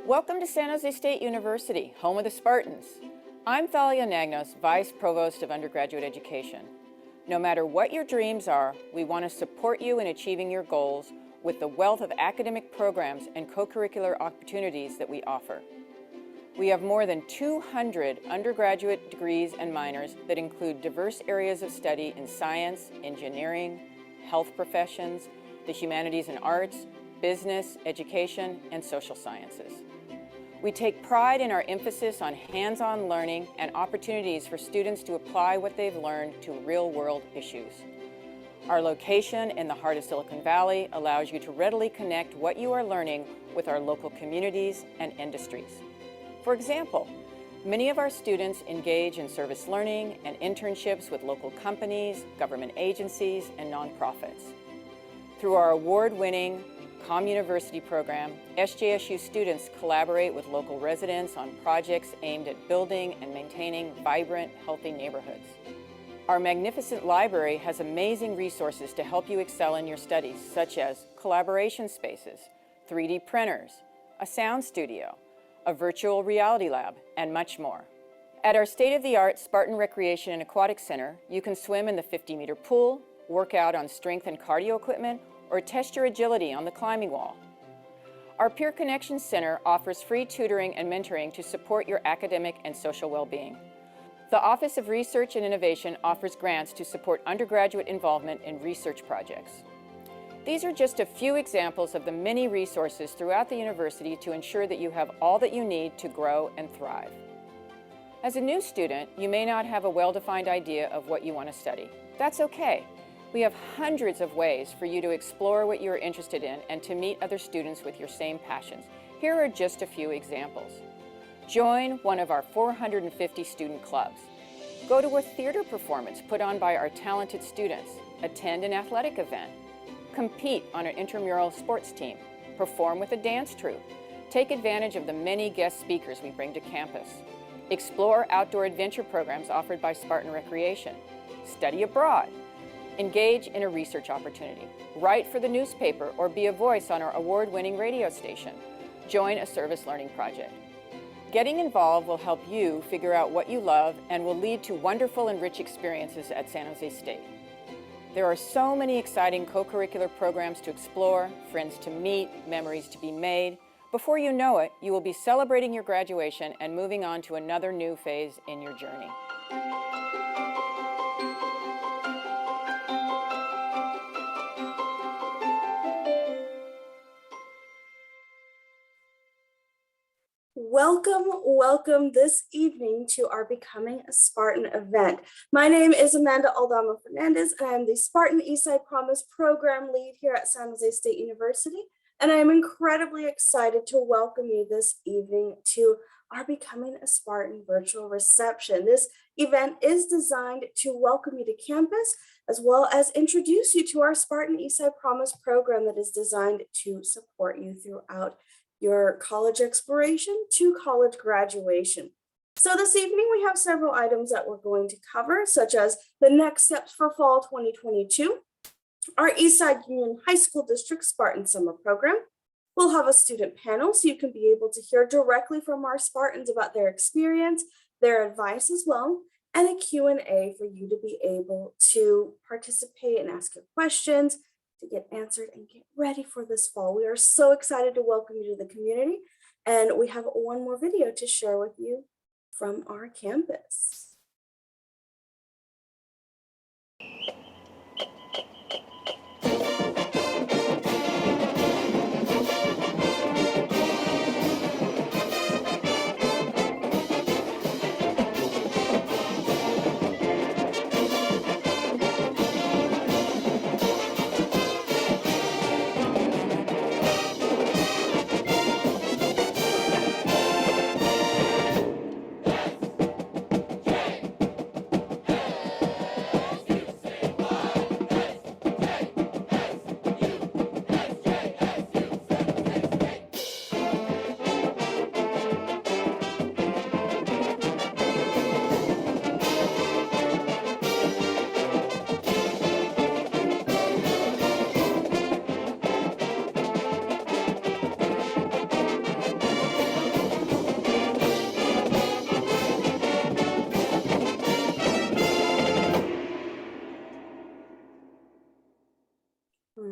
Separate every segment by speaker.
Speaker 1: Welcome to San Jose State University, home of the Spartans. I'm Thalia Nagnos, Vice Provost of Undergraduate Education. No matter what your dreams are, we want to support you in achieving your goals with the wealth of academic programs and co-curricular opportunities that we offer. We have more than 200 undergraduate degrees and minors that include diverse areas of study in science, engineering, health professions, the humanities and arts, business, education, and social sciences. We take pride in our emphasis on hands-on learning and opportunities for students to apply what they've learned to real-world issues. Our location in the heart of Silicon Valley allows you to readily connect what you are learning with our local communities and industries. For example, many of our students engage in service learning and internships with local companies, government agencies, and nonprofits. Through our award-winning ComUniversity program, SJSU students collaborate with local residents on projects aimed at building and maintaining vibrant, healthy neighborhoods. Our magnificent library has amazing resources to help you excel in your studies, such as collaboration spaces, 3D printers, a sound studio, a virtual reality lab, and much more. At our state-of-the-art Spartan Recreation and Aquatic Center, you can swim in the 50-meter pool, work out on strength and cardio equipment, or test your agility on the climbing wall. Our Peer Connections Center offers free tutoring and mentoring to support your academic and social well-being. The Office of Research and Innovation offers grants to support undergraduate involvement in research projects. These are just a few examples of the many resources throughout the university to ensure that you have all that you need to grow and thrive. As a new student, you may not have a well-defined idea of what you want to study. That's okay. We have hundreds of ways for you to explore what you're interested in and to meet other students with your same passions. Here are just a few examples. Join one of our 450 student clubs. Go to a theater performance put on by our talented students. Attend an athletic event. Compete on an intramural sports team. Perform with a dance troupe. Take advantage of the many guest speakers we bring to campus. Explore outdoor adventure programs offered by Spartan Recreation. Study abroad. Engage in a research opportunity. Write for the newspaper or be a voice on our award-winning radio station. Join a service learning project. Getting involved will help you figure out what you love and will lead to wonderful and rich experiences at San Jose State. There are so many exciting co-curricular programs to explore, friends to meet, memories to be made. Before you know it, you will be celebrating your graduation and moving on to another new phase in your journey.
Speaker 2: Welcome this evening to our Becoming a Spartan event. My name is Amanda Aldama Fernandez, and I am the Spartan Eastside Promise Program Lead here at San Jose State University. And I am incredibly excited to welcome you this evening to our Becoming a Spartan virtual reception. This event is designed to welcome you to campus, as well as introduce you to our Spartan Eastside Promise program that is designed to support you throughout your college exploration to college graduation. So this evening we have several items that we're going to cover, such as the next steps for fall 2022, our Eastside Union High School District Spartan Summer Program. We'll have a student panel so you can be able to hear directly from our Spartans about their experience, their advice as well, and a Q&A for you to be able to participate and ask your questions, to get answered and get ready for this fall. We are so excited to welcome you to the community, and we have one more video to share with you from our campus.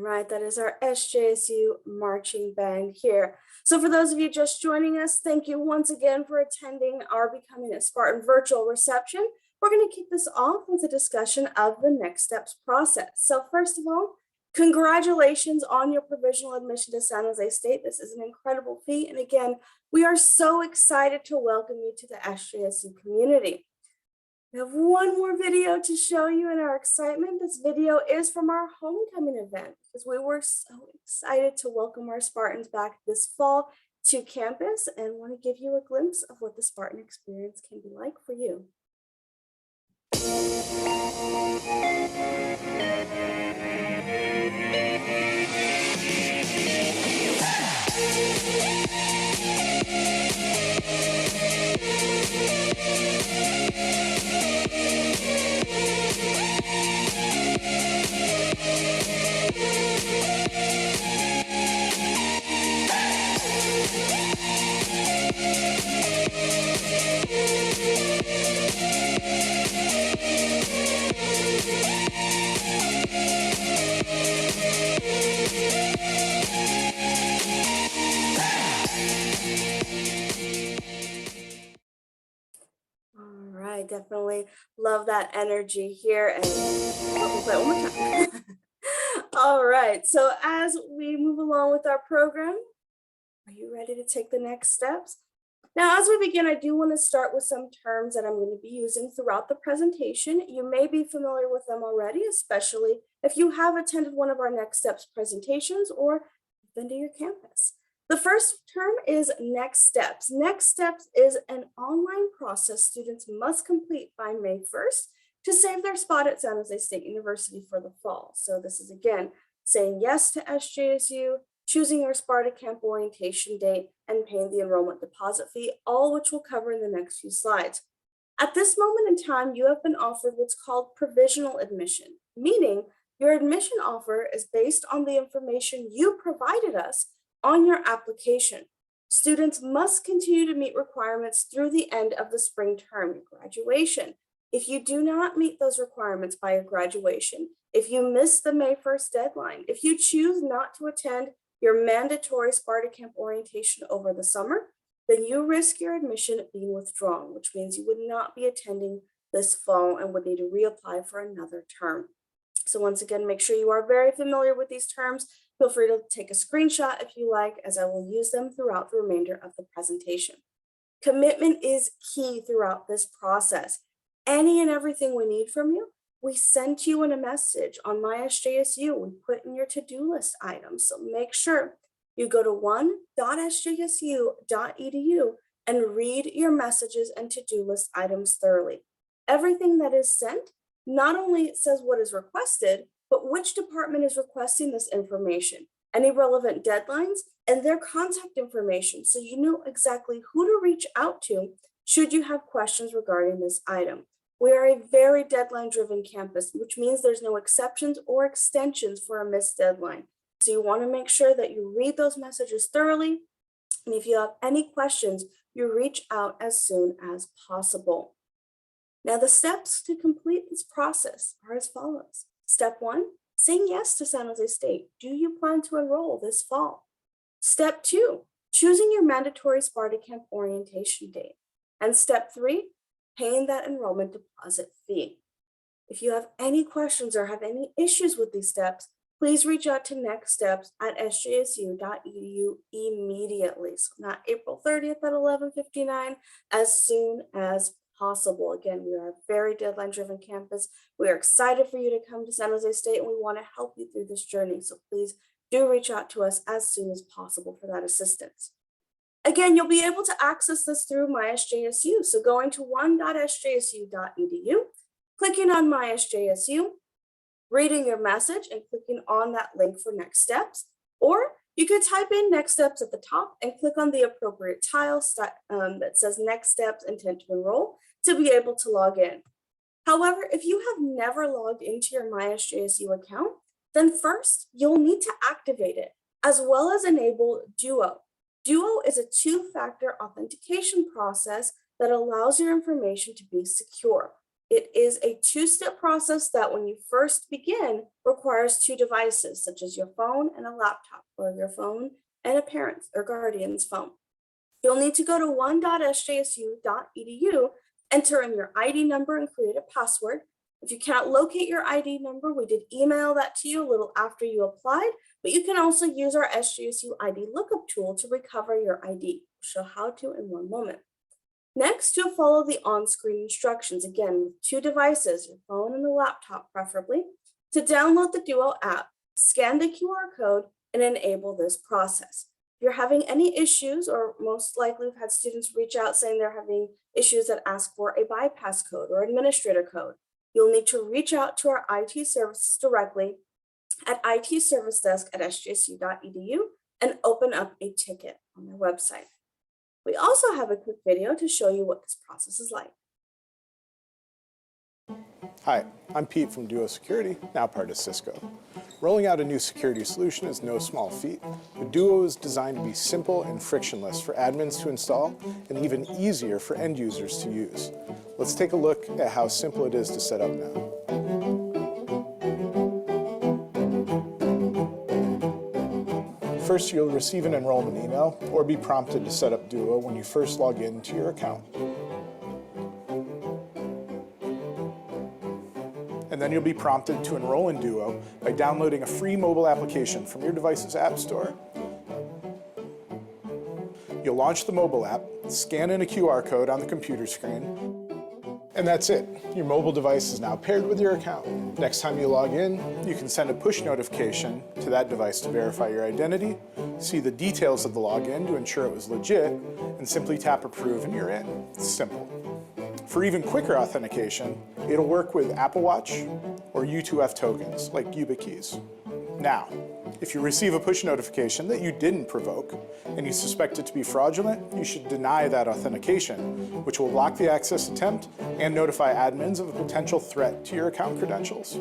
Speaker 2: Right, that is our SJSU marching band here. So for those of you just joining us, thank you once again for attending our Becoming a Spartan virtual reception. We're going to kick this off with a discussion of the next steps process. So first of all, congratulations on your provisional admission to San Jose State. This is an incredible feat. And again, we are so excited to welcome you to the SJSU community. We have one more video to show you in our excitement. This video is from our homecoming event because we were so excited to welcome our Spartans back this fall to campus and want to give you a glimpse of what the Spartan experience can be like for you. All right, definitely love that energy here. And we'll play it one more time. All right, so as we move along with our program, are you ready to take the next steps? Now, as we begin, I do want to start with some terms that I'm going to be using throughout the presentation. You may be familiar with them already, especially if you have attended one of our Next Steps presentations or been to your campus. The first term is Next Steps. Next Steps is an online process students must complete by May 1st to save their spot at San Jose State University for the fall. So this is, again, saying yes to SJSU, choosing your Spartan camp orientation date, and paying the enrollment deposit fee, all which we'll cover in the next few slides. At this moment in time, you have been offered what's called provisional admission, meaning your admission offer is based on the information you provided us on your application. Students must continue to meet requirements through the end of the spring term, your graduation. If you do not meet those requirements by your graduation, if you miss the May 1st deadline, if you choose not to attend your mandatory Spartan camp orientation over the summer, then you risk your admission being withdrawn, which means you would not be attending this fall and would need to reapply for another term. So once again, make sure you are very familiar with these terms. Feel free to take a screenshot if you like, as I will use them throughout the remainder of the presentation. Commitment is key throughout this process. Any and everything we need from you, we sent you in a message on MySJSU. We put in your to-do list items. So make sure you go to one.sjsu.edu and read your messages and to-do list items thoroughly. Everything that is sent not only says what is requested, but which department is requesting this information, any relevant deadlines, and their contact information, so you know exactly who to reach out to should you have questions regarding this item. We are a very deadline-driven campus, which means there's no exceptions or extensions for a missed deadline. So you want to make sure that you read those messages thoroughly, and if you have any questions, you reach out as soon as possible. Now, the steps to complete this process are as follows. Step 1, saying yes to San Jose State. Do you plan to enroll this fall? Step 2, choosing your mandatory Spartan camp orientation date. And step 3, paying that enrollment deposit fee. If you have any questions or have any issues with these steps, please reach out to Next Steps at sjsu.edu immediately. So not April 30th at 11:59, as soon as possible. Again, we are a very deadline-driven campus. We are excited for you to come to San Jose State, and we want to help you through this journey. So please do reach out to us as soon as possible for that assistance. Again, you'll be able to access this through MySJSU. So going to one.sjsu.edu, clicking on MySJSU, reading your message and clicking on that link for next steps, or you could type in next steps at the top and click on the appropriate tile that says next steps intent to enroll to be able to log in. However, if you have never logged into your MySJSU account, then first you'll need to activate it as well as enable Duo. Duo is a two-factor authentication process that allows your information to be secure. It is a two-step process that when you first begin requires two devices, such as your phone and a laptop, or your phone and a parent's or guardian's phone. You'll need to go to one.sjsu.edu, enter in your ID number and create a password. If you cannot locate your ID number, we did email that to you a little after you applied, but you can also use our SJSU ID lookup tool to recover your ID. We'll show how to in one moment. Next, you'll follow the on-screen instructions, again with two devices, your phone and the laptop preferably, to download the Duo app, scan the QR code, and enable this process. If you're having any issues, or most likely we've had students reach out saying they're having issues that ask for a bypass code or administrator code, you'll need to reach out to our IT services directly at itservicedesk@sjsu.edu and open up a ticket on their website. We also have a quick video to show you what this process is like.
Speaker 3: Hi, I'm Pete from Duo Security, now part of Cisco. Rolling out a new security solution is no small feat, but Duo is designed to be simple and frictionless for admins to install and even easier for end users to use. Let's take a look at how simple it is to set up now. First, you'll receive an enrollment email or be prompted to set up Duo when you first log in to your account. And then you'll be prompted to enroll in Duo by downloading a free mobile application from your device's app store. You'll launch the mobile app, scan in a QR code on the computer screen, and that's it. Your mobile device is now paired with your account. Next time you log in, you can send a push notification to that device to verify your identity, see the details of the login to ensure it was legit, and simply tap approve and you're in. It's simple. For even quicker authentication, it'll work with Apple Watch or U2F tokens like YubiKeys. Now, if you receive a push notification that you didn't provoke and you suspect it to be fraudulent, you should deny that authentication, which will block the access attempt and notify admins of a potential threat to your account credentials.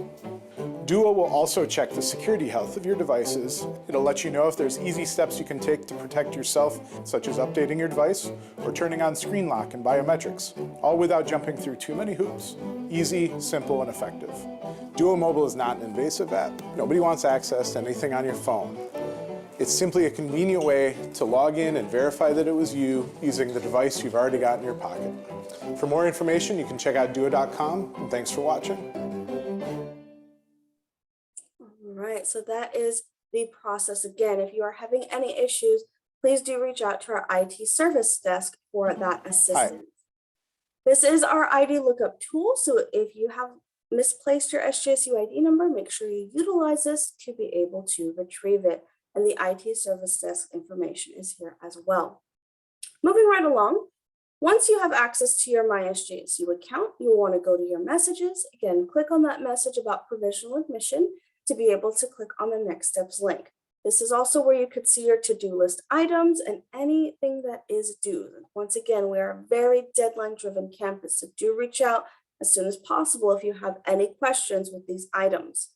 Speaker 3: Duo will also check the security health of your devices. It'll let you know if there's easy steps you can take to protect yourself, such as updating your device or turning on screen lock and biometrics, all without jumping through too many hoops. Easy, simple, and effective. Duo Mobile is not an invasive app. Nobody wants access to anything on your phone. It's simply a convenient way to log in and verify that it was you using the device you've already got in your pocket. For more information, you can check out duo.com, and thanks for watching.
Speaker 2: All right, so that is the process. Again, if you are having any issues, please do reach out to our IT service desk for that assistance. This is our ID lookup tool, so if you have misplaced your SJSU ID number, make sure you utilize this to be able to retrieve it. And the IT service desk information is here as well. Moving right along, once you have access to your MySJSU account, you'll want to go to your messages. Again, click on that message about provisional admission to be able to click on the next steps link. This is also where you could see your to-do list items and anything that is due. Once again, we are a very deadline-driven campus, so do reach out as soon as possible if you have any questions with these items.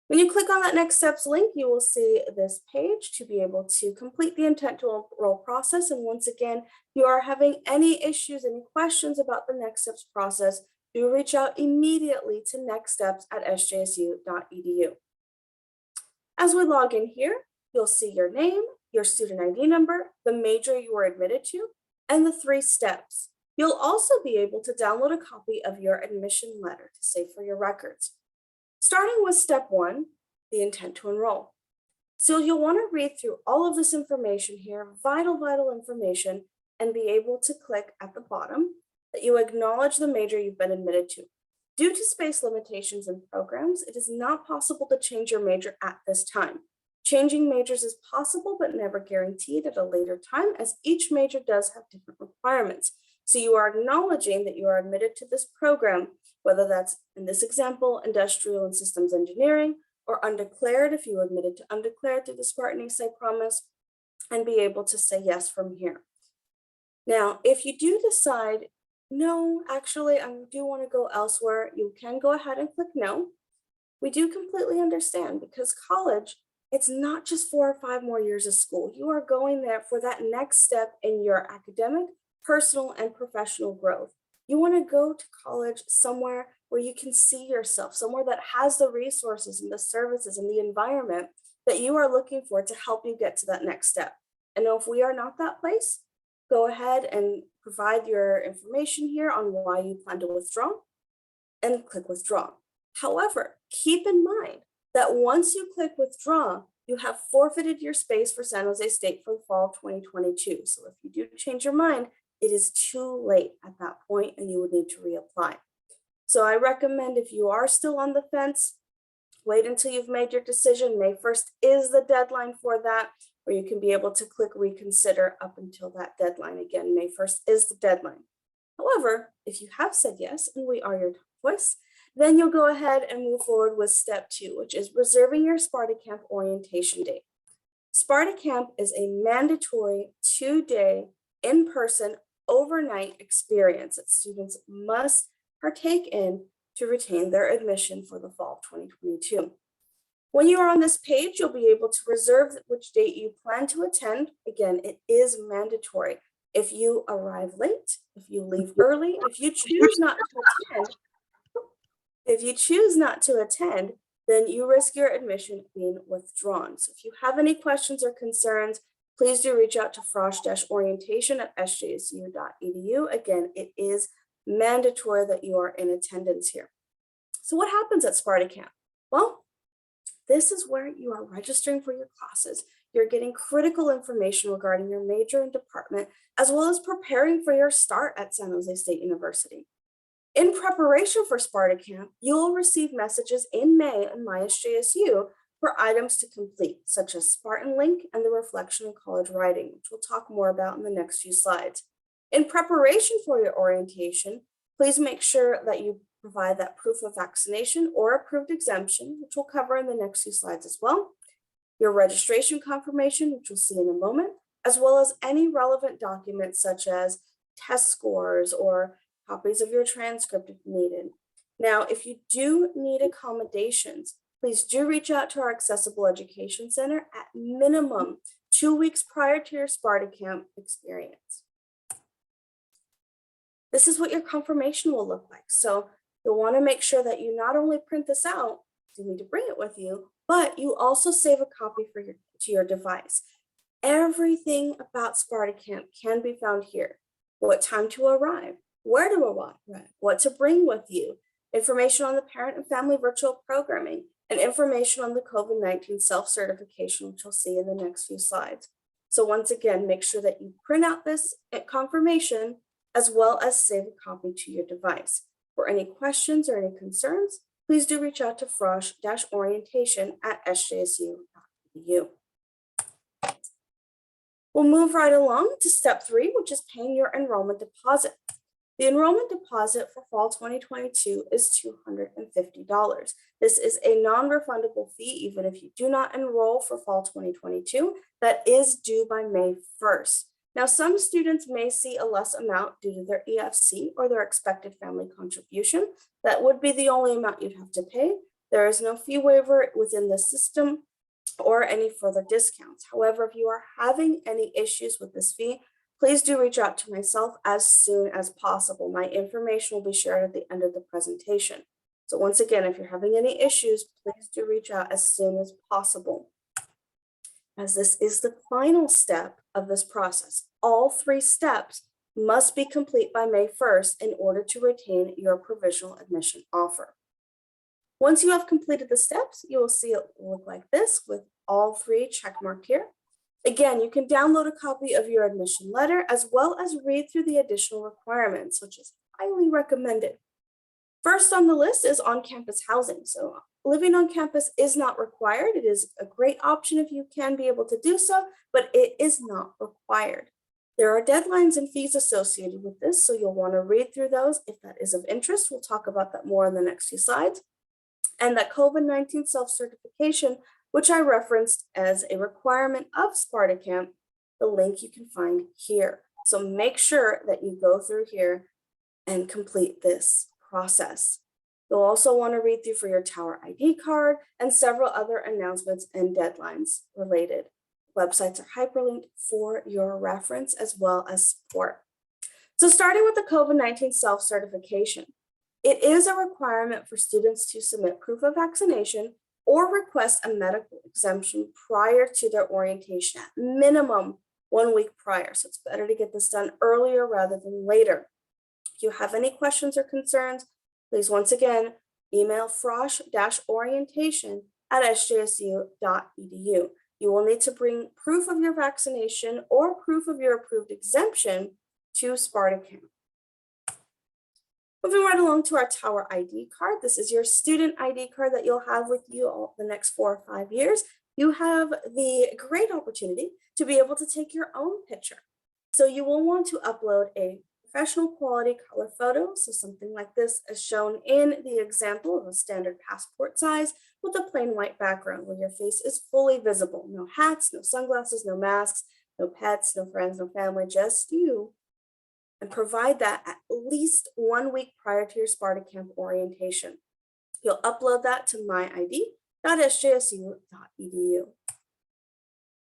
Speaker 2: When you click on that next steps link, you will see this page to be able to complete the intent to enroll process. And once again, if you are having any issues, any questions about the next steps process, do reach out immediately to nextsteps@sjsu.edu. As we log in here, you'll see your name, your student ID number, the major you were admitted to, and the 3 steps. You'll also be able to download a copy of your admission letter to save for your records. Starting with step 1, the intent to enroll. So you'll want to read through all of this information here, vital information, and be able to click at the bottom that you acknowledge the major you've been admitted to. Due to space limitations in programs, it is not possible to change your major at this time. Changing majors is possible, but never guaranteed at a later time, as each major does have different requirements. So you are acknowledging that you are admitted to this program, whether that's, in this example, industrial and systems engineering, or undeclared if you admitted to undeclared through the Spartan Eastside Promise, and be able to say yes from here. Now, if you do decide, no, actually, I do want to go elsewhere, you can go ahead and click no. We do completely understand, because college, it's not just 4 or 5 more years of school. You are going there for that next step in your academic, personal, and professional growth. You want to go to college somewhere where you can see yourself, somewhere that has the resources and the services and the environment that you are looking for to help you get to that next step. And if we are not that place, go ahead and provide your information here on why you plan to withdraw and click withdraw. However, keep in mind that once you click withdraw, you have forfeited your space for San Jose State for the fall of 2022. So if you do change your mind, it is too late at that point and you would need to reapply. So I recommend if you are still on the fence, wait until you've made your decision. May 1st is the deadline for that, or you can be able to click reconsider up until that deadline. Again, May 1st is the deadline. However, if you have said yes and we are your choice, then you'll go ahead and move forward with step 2, which is reserving your Spartan Camp orientation date. Spartan Camp is a mandatory 2-day in-person overnight experience that students must partake in to retain their admission for the fall of 2022. When you are on this page, you'll be able to reserve which date you plan to attend. Again, it is mandatory. If you arrive late, if you leave early, if you choose not to attend, then you risk your admission being withdrawn. So if you have any questions or concerns, please do reach out to frosh-orientation@sjsu.edu. Again, it is mandatory that you are in attendance here. So what happens at Spartan Camp? Well, this is where you are registering for your classes. You're getting critical information regarding your major and department, as well as preparing for your start at San Jose State University. In preparation for Spartan Camp, you'll receive messages in May on MySJSU for items to complete, such as Spartan Link and the Reflection in College Writing, which we'll talk more about in the next few slides. In preparation for your orientation, please make sure that you provide that proof of vaccination or approved exemption, which we'll cover in the next few slides as well. Your registration confirmation, which we'll see in a moment, as well as any relevant documents such as test scores or copies of your transcript if needed. Now, if you do need accommodations, please do reach out to our Accessible Education Center at minimum 2 weeks prior to your Spartan Camp experience. This is what your confirmation will look like. So you'll want to make sure that you not only print this out, you need to bring it with you, but you also save a copy to your device. Everything about Spartan Camp can be found here. What time to arrive, where to arrive, what to bring with you, information on the parent and family virtual programming, and information on the COVID-19 self-certification, which you'll see in the next few slides. So once again, make sure that you print out this confirmation as well as save a copy to your device. For any questions or any concerns, please do reach out to frosh-orientation@sjsu.edu. We'll move right along to step 3, which is paying your enrollment deposit. The enrollment deposit for fall 2022 is $250. This is a non-refundable fee, even if you do not enroll for fall 2022, that is due by May 1st. Now, some students may see a less amount due to their EFC or their expected family contribution. That would be the only amount you'd have to pay. There is no fee waiver within the system or any further discounts. However, if you are having any issues with this fee, please do reach out to myself as soon as possible. My information will be shared at the end of the presentation. So once again, if you're having any issues, please do reach out as soon as possible. As this is the final step of this process, all 3 steps must be complete by May 1st in order to retain your provisional admission offer. Once you have completed the steps, you will see it look like this with all 3 checkmarked here. Again, you can download a copy of your admission letter as well as read through the additional requirements, which is highly recommended. First on the list is on-campus housing. So living on campus is not required. It is a great option if you can be able to do so, but it is not required. There are deadlines and fees associated with this, so you'll want to read through those if that is of interest. We'll talk about that more in the next few slides. And that COVID-19 self-certification, which I referenced as a requirement of Spartan Camp, the link you can find here. So make sure that you go through here and complete this process. You'll also want to read through for your Tower ID card and several other announcements and deadlines related. Websites are hyperlinked for your reference as well as support. So starting with the COVID-19 self-certification, it is a requirement for students to submit proof of vaccination or request a medical exemption prior to their orientation, at minimum 1 week prior. So it's better to get this done earlier rather than later. If you have any questions or concerns, please once again, email frosh-orientation@sjsu.edu. You will need to bring proof of your vaccination or proof of your approved exemption to Spartan Camp. Moving right along to our Tower ID card. This is your student ID card that you'll have with you all the next 4 or 5 years. You have the great opportunity to be able to take your own picture. So you will want to upload a professional quality color photo. So something like this as shown in the example of a standard passport size with a plain white background where your face is fully visible. No hats, no sunglasses, no masks, no pets, no friends, no family, just you. And provide that at least 1 week prior to your Spartan Camp orientation. You'll upload that to myid.sjsu.edu.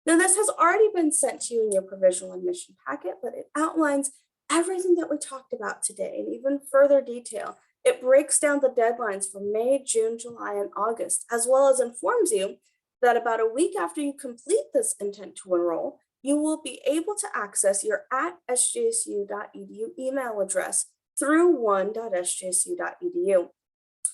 Speaker 2: Now, this has already been sent to you in your provisional admission packet, but it outlines everything that we talked about today in even further detail. It breaks down the deadlines for May, June, July, and August, as well as informs you that about a week after you complete this intent to enroll, you will be able to access your @sjsu.edu email address through one.sjsu.edu.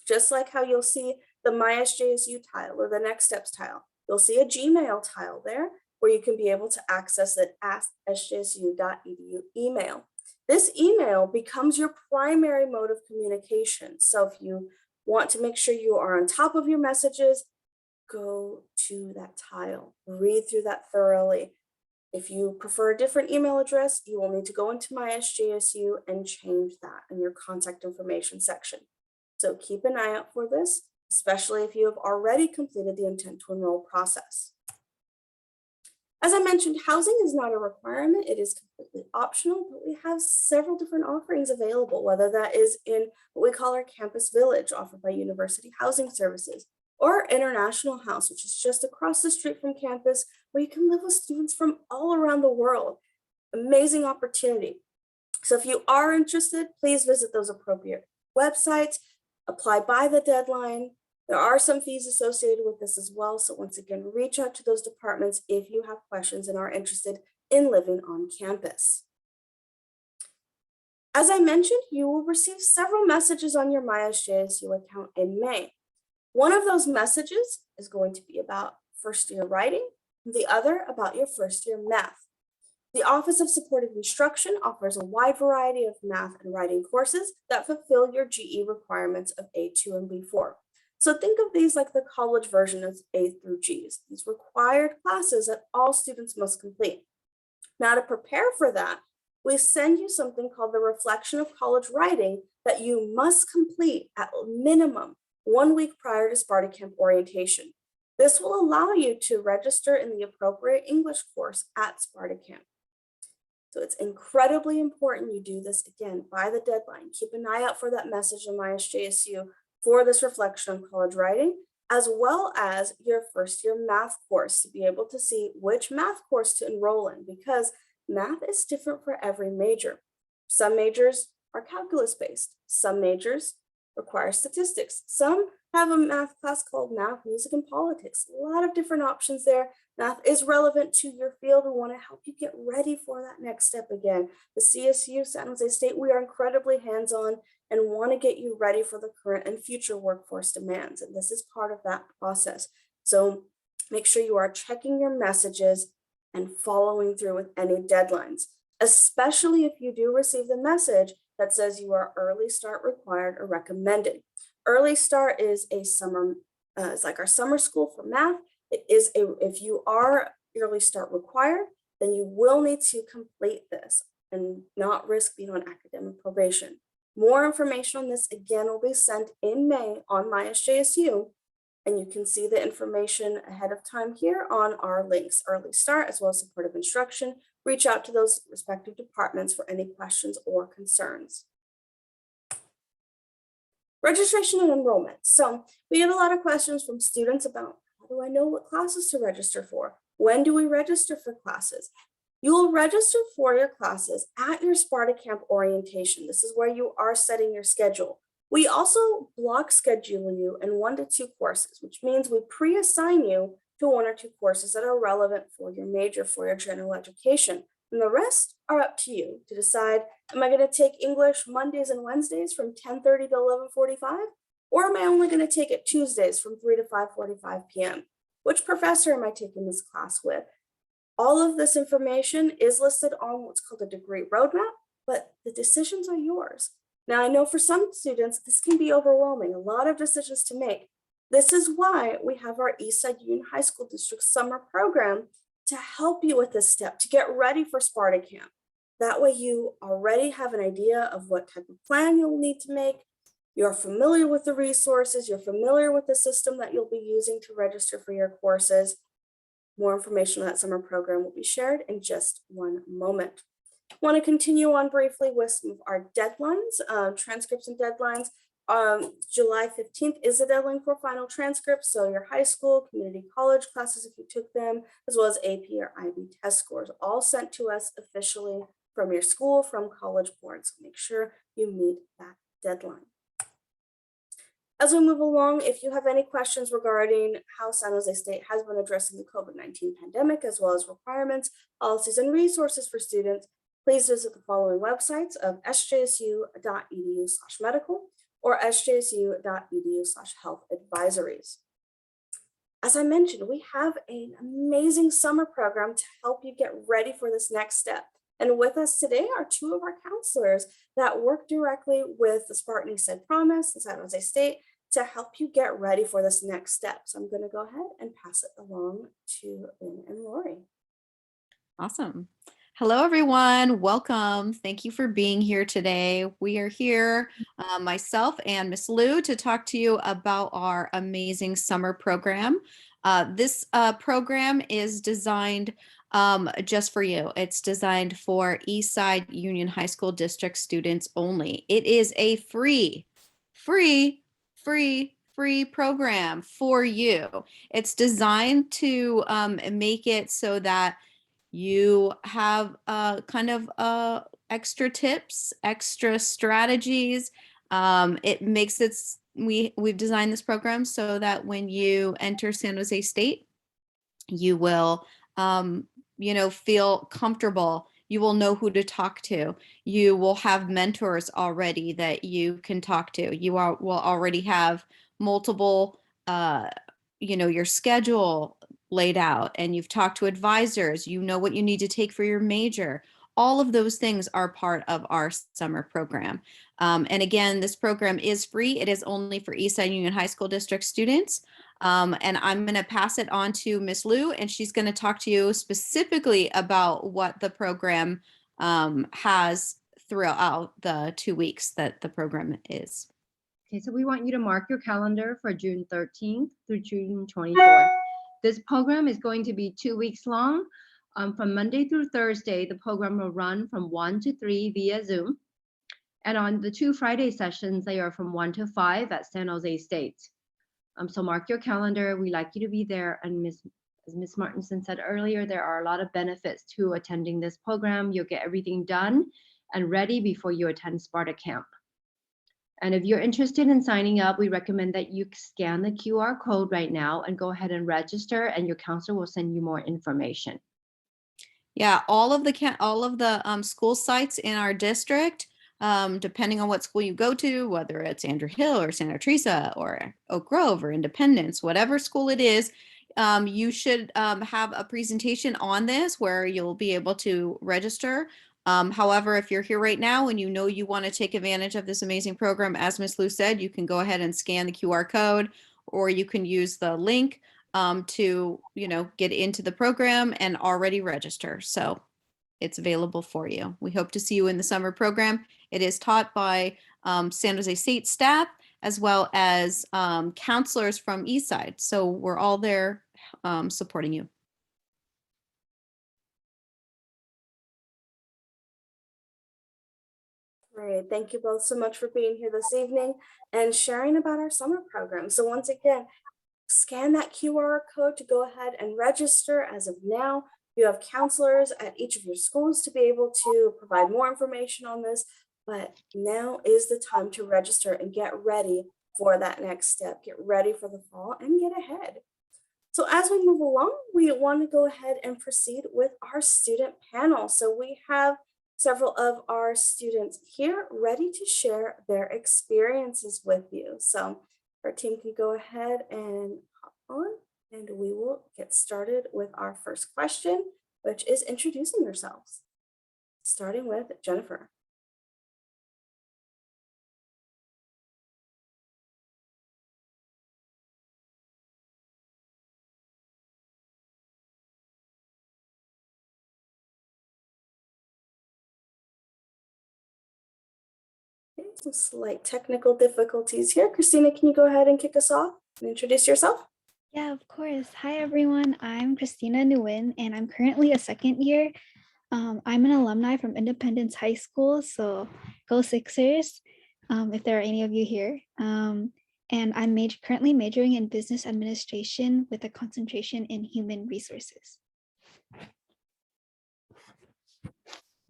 Speaker 2: Just like how you'll see the My SJSU tile or the Next Steps tile, you'll see a Gmail tile there where you can be able to access the @sjsu.edu email. This email becomes your primary mode of communication. So if you want to make sure you are on top of your messages, go to that tile, read through that thoroughly. If you prefer a different email address, you will need to go into My SJSU and change that in your contact information section. So keep an eye out for this, especially if you have already completed the intent to enroll process. As I mentioned, housing is not a requirement. It is completely optional, but we have several different offerings available, whether that is in what we call our campus village offered by University Housing Services, or International House, which is just across the street from campus, where you can live with students from all around the world. Amazing opportunity. So if you are interested, please visit those appropriate websites, apply by the deadline. There are some fees associated with this as well. So once again, reach out to those departments if you have questions and are interested in living on campus. As I mentioned, you will receive several messages on your MySJSU account in May. One of those messages is going to be about first year writing, the other about your first year math. The Office of Supportive Instruction offers a wide variety of math and writing courses that fulfill your GE requirements of A2 and B4. So think of these like the college version of A through Gs, these required classes that all students must complete. Now, to prepare for that, we send you something called the Reflection of College Writing that you must complete at minimum 1 week prior to Spartan Camp orientation. This will allow you to register in the appropriate English course at Spartan Camp. So it's incredibly important you do this again by the deadline. Keep an eye out for that message in MySJSU for this Reflection on College Writing, as well as your first year math course to be able to see which math course to enroll in, because math is different for every major. Some majors are calculus based. Some majors require statistics. Some have a math class called Math, Music, and Politics. A lot of different options there. Math is relevant to your field. We want to help you get ready for that next step again. The CSU, San Jose State, we are incredibly hands-on and want to get you ready for the current and future workforce demands. And this is part of that process. So make sure you are checking your messages and following through with any deadlines, especially if you do receive the message that says you are early start required or recommended. Early start is a summer, it's like our summer school for math. It is if you are early start required, then you will need to complete this and not risk being on academic probation. More information on this again will be sent in May on MySJSU, and you can see the information ahead of time here on our links, Early Start, as well as supportive instruction. Reach out to those respective departments for any questions or concerns. Registration and enrollment. So we get a lot of questions from students about how do I know what classes to register for? When do we register for classes? You will register for your classes at your Sparta Camp orientation. This is where you are setting your schedule. We also block schedule you in 1 to 2 courses, which means we pre-assign you to 1 or 2 courses that are relevant for your major, for your general education. And the rest are up to you to decide, am I going to take English Mondays and Wednesdays from 10:30 to 11:45? Or am I only going to take it Tuesdays from 3 to 5:45 p.m.? Which professor am I taking this class with? All of this information is listed on what's called a degree roadmap, but the decisions are yours. Now, I know for some students, this can be overwhelming, a lot of decisions to make. This is why we have our Eastside Union High School District summer program to help you with this step, to get ready for Sparta Camp. That way you already have an idea of what type of plan you'll need to make. You're familiar with the resources, you're familiar with the system that you'll be using to register for your courses. More information on that summer program will be shared in just one moment. I want to continue on briefly with some of our deadlines, transcripts and deadlines. July 15th is the deadline for final transcripts. So your high school, community college classes, if you took them, as well as AP or IB test scores, all sent to us officially from your school, from College Board. So make sure you meet that deadline. As we move along, if you have any questions regarding how San Jose State has been addressing the COVID-19 pandemic, as well as requirements, policies, and resources for students, please visit the following websites of sjsu.edu/medical or sjsu.edu/health advisories. As I mentioned, we have an amazing summer program to help you get ready for this next step. And with us today are 2 of our counselors that work directly with the Spartan Eastside Promise and San Jose State to help you get ready for this next step. So I'm going to go ahead and pass it along to Lynn and Lori.
Speaker 4: Awesome. Hello, everyone. Welcome. Thank you for being here today. We are here, myself and Miss Lou, to talk to you about our amazing summer program. This program is designed just for you. It's designed for Eastside Union High School District students only. It is a free program for you. It's designed to make it so that you have kind of extra tips, extra strategies. It makes it, we've designed this program so that when you enter San Jose State, you will, feel comfortable. You will know who to talk to. You will have mentors already that you can talk to. You will already have multiple, your schedule laid out, and you've talked to advisors. You know what you need to take for your major. All of those things are part of our summer program. And again, this program is free. It is only for Eastside Union High School District students. And I'm going to pass it on to Miss Lou, and she's going to talk to you specifically about what the program has throughout the 2 weeks that the program is.
Speaker 5: Okay, so we want you to mark your calendar for June 13th through June 24th. This program is going to be 2 weeks long. From Monday through Thursday, the program will run from 1 to 3 via Zoom. And on the 2 Friday sessions, they are from 1 to 5 at San Jose State. So mark your calendar. We like you to be there. And as Ms. Martinson said earlier, there are a lot of benefits to attending this program. You'll get everything done and ready before you attend Sparta Camp. And if you're interested in signing up, we recommend that you scan the QR code right now and go ahead and register, and your counselor will send you more information.
Speaker 4: Yeah, all of the school sites in our district, depending on what school you go to, whether it's Andrew Hill or Santa Teresa or Oak Grove or Independence, whatever school it is, you should have a presentation on this where you'll be able to register. However, if you're here right now and you know you want to take advantage of this amazing program, as Ms. Lou said, you can go ahead and scan the QR code, or you can use the link to get into the program and already register. So it's available for you. We hope to see you in the summer program. It is taught by San Jose State staff as well as counselors from Eastside. So we're all there supporting you.
Speaker 2: Great. Thank you both so much for being here this evening and sharing about our summer program. So once again, scan that QR code to go ahead and register as of now. You have counselors at each of your schools to be able to provide more information on this, but now is the time to register and get ready for that next step. Get ready for the fall and get ahead. So as we move along, we want to go ahead and proceed with our student panel. So we have several of our students here ready to share their experiences with you. So our team can go ahead and hop on, and we will get started with our first question, which is introducing yourselves. Starting with Jennifer. Okay, some slight technical difficulties here. Christina, can you go ahead and kick us off and introduce yourself?
Speaker 6: Yeah, of course. Hi, everyone. I'm Christina Nguyen, and I'm currently a second year. I'm an alumni from Independence High School, so go Sixers, if there are any of you here. And I'm currently majoring in business administration with a concentration in human resources.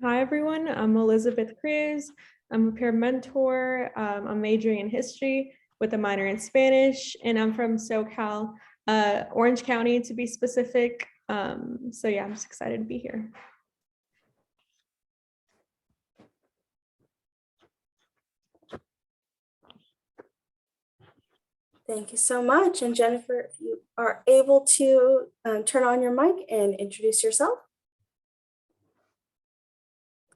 Speaker 7: Hi, everyone. I'm Elizabeth Cruz. I'm a peer mentor. I'm majoring in history with a minor in Spanish, and I'm from SoCal, Orange County to be specific. So yeah, I'm just excited to be here.
Speaker 2: Thank you so much. And Jennifer, if you are able to turn on your mic and introduce yourself.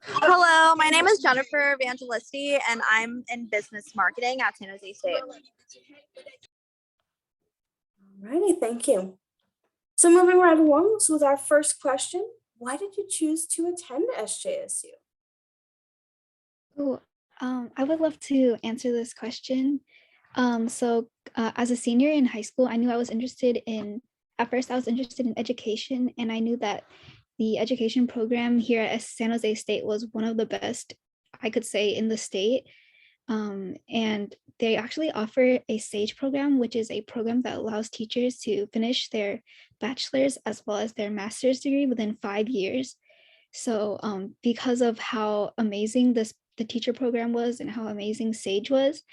Speaker 8: Hello, my name is Jennifer Evangelisti, and I'm in business marketing at San Jose State.
Speaker 2: Alrighty, thank you. So moving right along with our first question, why did you choose to attend SJSU?
Speaker 6: Oh, I would love to answer this question. As a senior in high school, I knew I was interested in, at first I was interested in education, and I knew that the education program here at San Jose State was one of the best, I could say, in the state. And they actually offer a SAGE program, which is a program that allows teachers to finish their bachelor's as well as their master's degree within 5 years. So because of how amazing the teacher program was and how amazing SAGE was,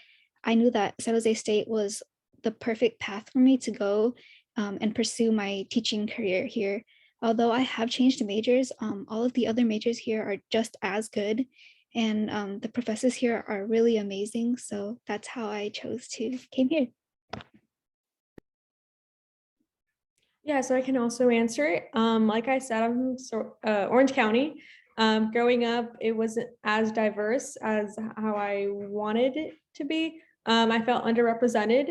Speaker 6: I knew that San Jose State was the perfect path for me to go and pursue my teaching career here. Although I have changed majors, all of the other majors here are just as good. And the professors here are really amazing. So that's how I came here.
Speaker 7: Yeah, so I can also answer it. Like I said, I'm from Orange County. Growing up, it wasn't as diverse as how I wanted it to be. I felt underrepresented.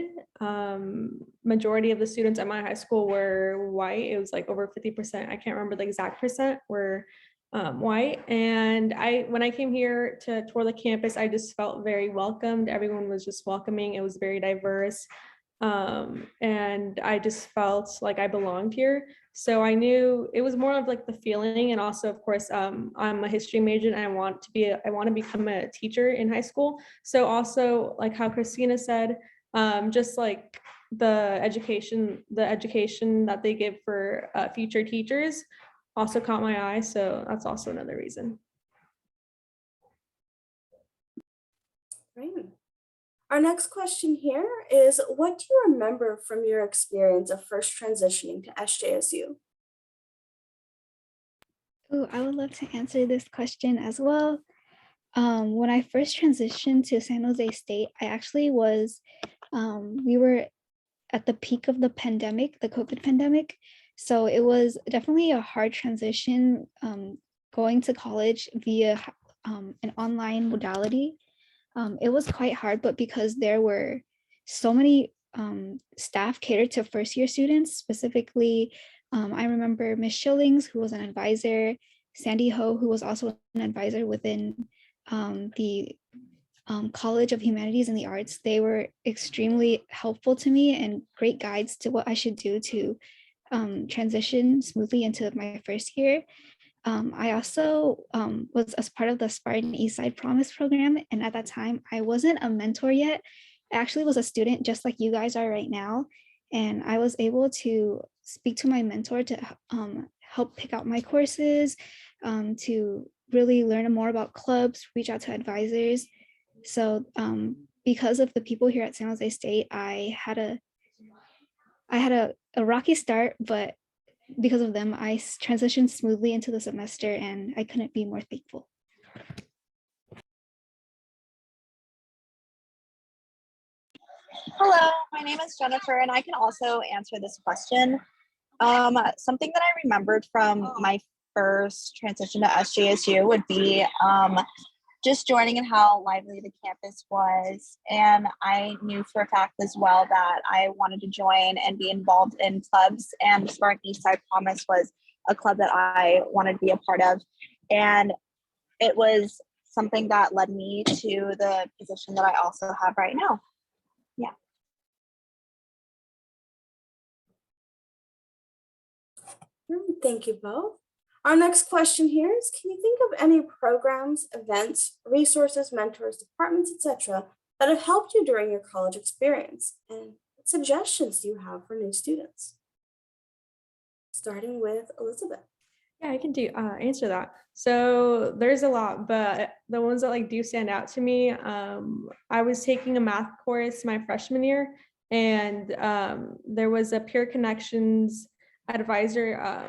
Speaker 7: Majority of the students at my high school were white. It was like over 50%. I can't remember the exact percent were white. And when I came here to tour the campus, I just felt very welcomed. Everyone was just welcoming. It was very diverse. And I just felt like I belonged here. So I knew it was more of like the feeling, and also, of course, I'm a history major and I want to become a teacher in high school. So also, like how Christina said, just like the education that they give for future teachers also caught my eye. So that's also another reason.
Speaker 2: Great. Our next question here is, what do you remember from your experience of first transitioning to SJSU?
Speaker 6: Oh, I would love to answer this question as well. When I first transitioned to San Jose State, I actually was, we were at the peak of the pandemic, the COVID pandemic. So it was definitely a hard transition going to college via an online modality. It was quite hard, but because there were so many staff catered to first year students, specifically, I remember Miss Schillings, who was an advisor, Sandy Ho, who was also an advisor within the College of Humanities and the Arts. They were extremely helpful to me and great guides to what I should do to transition smoothly into my first year. I also was as part of the Spartan Eastside Promise program. And at that time, I wasn't a mentor yet. I actually was a student just like you guys are right now. And I was able to speak to my mentor to help pick out my courses, to really learn more about clubs, reach out to advisors. So because of the people here at San Jose State, I had a rocky start, but because of them, I transitioned smoothly into the semester, and I couldn't be more thankful.
Speaker 8: Hello, my name is Jennifer, and I can also answer this question. Something that I remembered from my first transition to SJSU would be just joining and how lively the campus was. And I knew for a fact as well that I wanted to join and be involved in clubs, and the Spartan Eastside Promise was a club that I wanted to be a part of. And it was something that led me to the position that I also have right now. Yeah.
Speaker 2: Thank you both. Our next question here is, can you think of any programs, events, resources, mentors, departments, etc., that have helped you during your college experience? And what suggestions do you have for new students? Starting with Elizabeth.
Speaker 7: Yeah, I can answer that. So there's a lot, but the ones that like do stand out to me, I was taking a math course my freshman year, and there was a peer connections advisor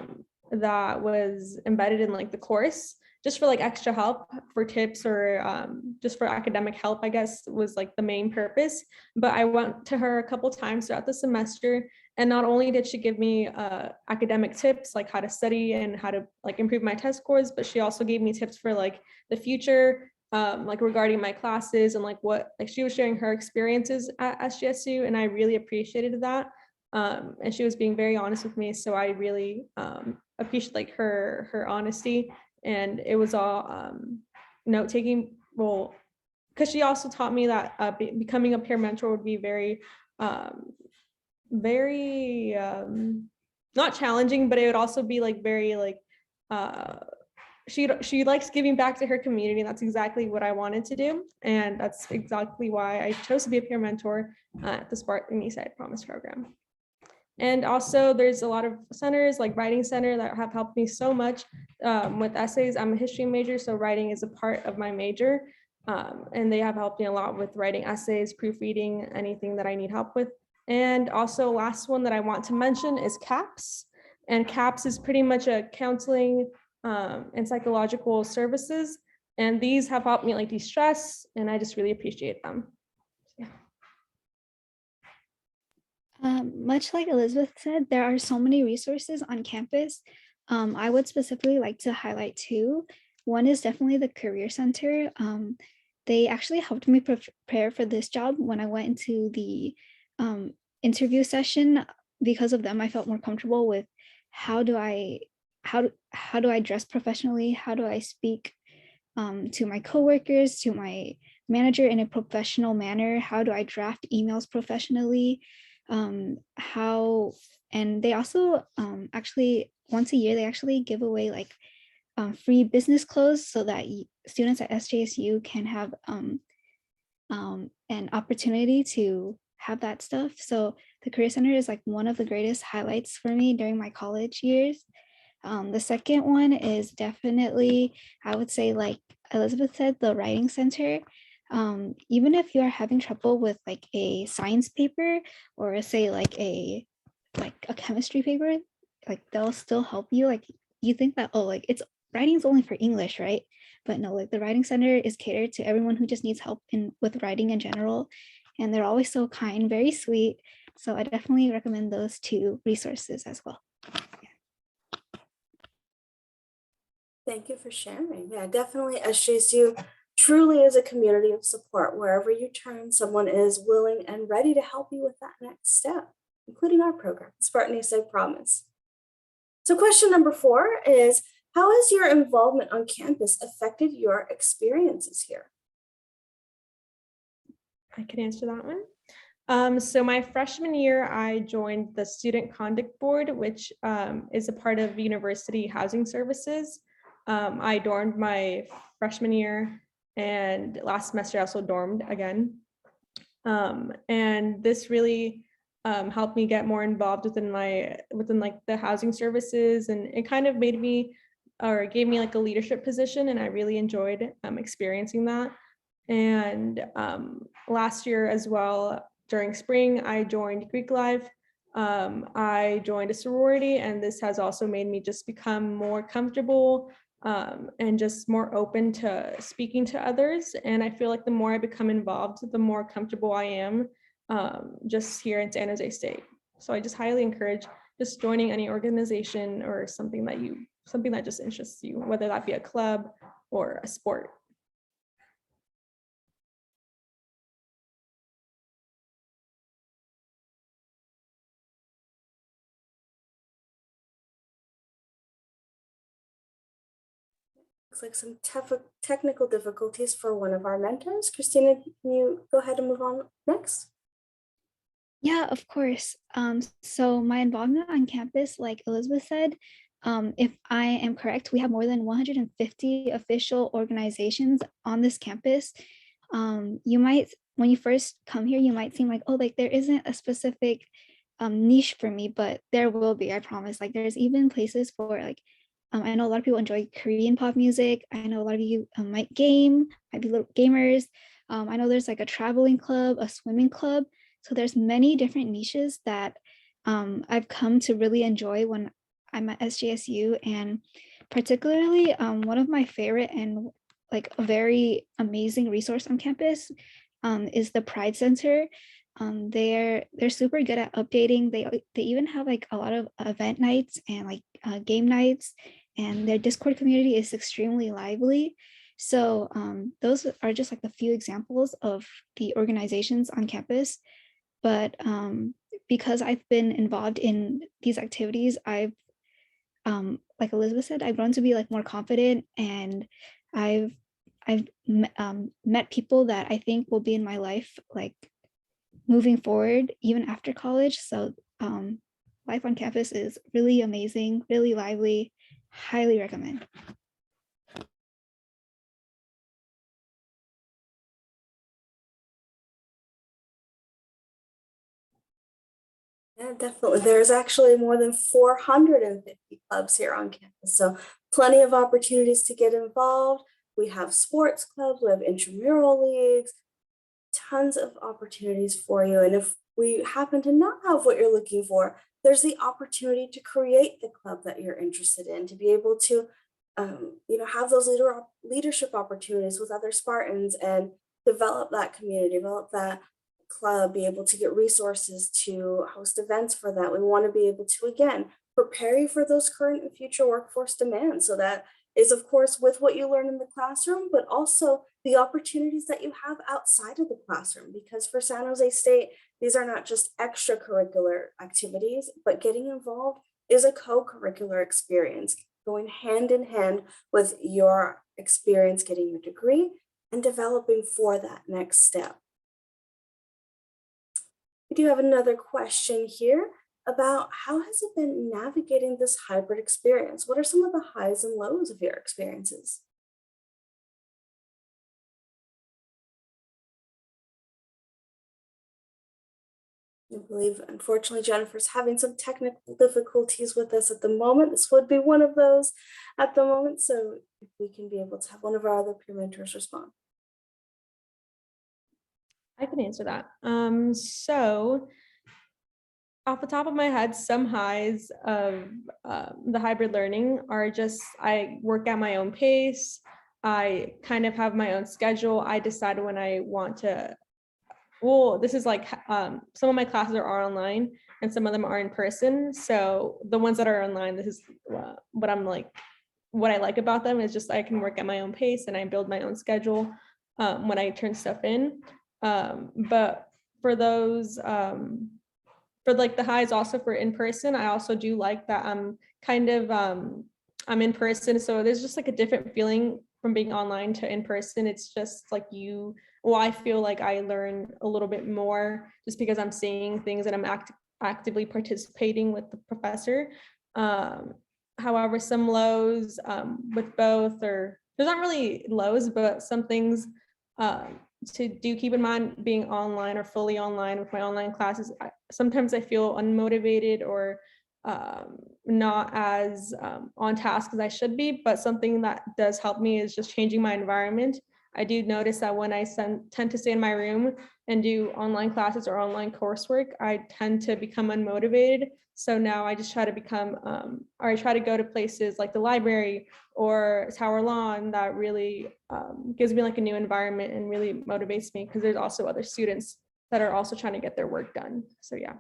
Speaker 7: that was embedded in like the course, just for like extra help, for tips, or just for academic help, I guess was like the main purpose. But I went to her a couple times throughout the semester, and not only did she give me academic tips, like how to study and how to like improve my test scores, but she also gave me tips for like the future, like regarding my classes, and like what, like she was sharing her experiences at SGSU, and I really appreciated that. And she was being very honest with me, so I really appreciate like her honesty. And it was all note taking, well, because she also taught me that becoming a peer mentor would be very not challenging, but it would also be like very like she likes giving back to her community, and that's exactly what I wanted to do, and that's exactly why I chose to be a peer mentor at the Spartan Eastside Promise program. And also there's a lot of centers like Writing Center that have helped me so much with essays. I'm a history major, so writing is a part of my major, and they have helped me a lot with writing essays, proofreading, anything that I need help with. And also last one that I want to mention is CAPS. And CAPS is pretty much a counseling and psychological services. And these have helped me like de-stress, and I just really appreciate them. Yeah.
Speaker 6: Much like Elizabeth said, there are so many resources on campus. I would specifically like to highlight two. One is definitely the Career Center. They actually helped me prepare for this job when I went into the interview session. Because of them, I felt more comfortable with how do I dress professionally, how do I speak to my coworkers, to my manager in a professional manner, how do I draft emails professionally, and they also actually once a year they actually give away like free business clothes so that students at SJSU can have an opportunity to have that stuff. So the Career Center is like one of the greatest highlights for me during my college years. The second one is definitely, I would say, like Elizabeth said, the Writing Center. Even if you are having trouble with like a science paper, or say like a chemistry paper, like they'll still help you. Like you think that, oh, like it's writing's only for English, right? But no, like the Writing Center is catered to everyone who just needs help with writing in general. And they're always so kind, very sweet. So I definitely recommend those two resources as well.
Speaker 2: Thank you for sharing. Yeah, definitely SJSU truly is a community of support. Wherever you turn, someone is willing and ready to help you with that next step, including our program, Spartan Eastside Promise. So question number 4 is, how has your involvement on campus affected your experiences here?
Speaker 7: I can answer that one. So my freshman year, I joined the Student Conduct Board, which is a part of University Housing Services. I dormed my freshman year, and last semester I also dormed again. And this really helped me get more involved within like the housing services, and it kind of made me, or gave me like a leadership position, and I really enjoyed experiencing that. And last year as well, during spring, I joined Greek Life. I joined a sorority, and this has also made me just become more comfortable and just more open to speaking to others. And I feel like the more I become involved, the more comfortable I am just here in San Jose State. So I just highly encourage just joining any organization or something that just interests you, whether that be a club or a sport.
Speaker 2: Looks like some technical difficulties for one of our mentors. Christina, can you go ahead and move on next?
Speaker 6: Yeah, of course. So my involvement on campus, like Elizabeth said, if I am correct, we have more than 150 official organizations on this campus. You might, when you first come here, you might seem like, oh, like there isn't a specific niche for me, but there will be, I promise. Like there's even places for like, I know a lot of people enjoy Korean pop music. I know a lot of you might game, might be little gamers. I know there's like a traveling club, a swimming club. So there's many different niches that I've come to really enjoy when I'm at SJSU. And particularly one of my favorite and like a very amazing resource on campus is the Pride Center. They're super good at updating. They even have like a lot of event nights and like game nights, and their Discord community is extremely lively. So those are just like a few examples of the organizations on campus. But because I've been involved in these activities, I've, like Elizabeth said, I've grown to be like more confident, and I've met people that I think will be in my life like moving forward even after college. So life on campus is really amazing, really lively. Highly recommend.
Speaker 2: Yeah, definitely. There's actually more than 450 clubs here on campus, so plenty of opportunities to get involved. We have sports clubs, we have intramural leagues, tons of opportunities for you. And if we happen to not have what you're looking for, there's the opportunity to create the club that you're interested in, to be able to, have those leadership opportunities with other Spartans and develop that community, develop that club, be able to get resources to host events for that. We want to be able to, again, prepare you for those current and future workforce demands. So that is, of course, with what you learn in the classroom, but also the opportunities that you have outside of the classroom. Because for San Jose State, these are not just extracurricular activities, but getting involved is a co-curricular experience, going hand in hand with your experience getting your degree and developing for that next step. We do have another question here about how has it been navigating this hybrid experience? What are some of the highs and lows of your experiences? I believe, unfortunately, Jennifer's having some technical difficulties with us at the moment. This would be one of those at the moment. So if we can be able to have one of our other peer mentors respond.
Speaker 7: I can answer that. So off the top of my head, some highs of the hybrid learning are just, I work at my own pace. I kind of have my own schedule. I decide when I want to, well, this is like some of my classes are online and some of them are in person. So the ones that are online, this is what I'm like, what I like about them is just I can work at my own pace and I build my own schedule when I turn stuff in. But for those, for like the highs also for in person, I also do like that I'm kind of, I'm in person. So there's just like a different feeling from being online to in person. It's just like I feel like I learn a little bit more just because I'm seeing things and I'm actively participating with the professor. However, some lows with both, or there's not really lows, but some things do keep in mind being online or fully online with my online classes. Sometimes I feel unmotivated or not as on task as I should be, but something that does help me is just changing my environment. I do notice that when I tend to stay in my room and do online classes or online coursework, I tend to become unmotivated. So now I just try to become, or I try to go to places like the library or Tower Lawn that really gives me like a new environment and really motivates me, because there's also other students that are also trying to get their work done. So yeah.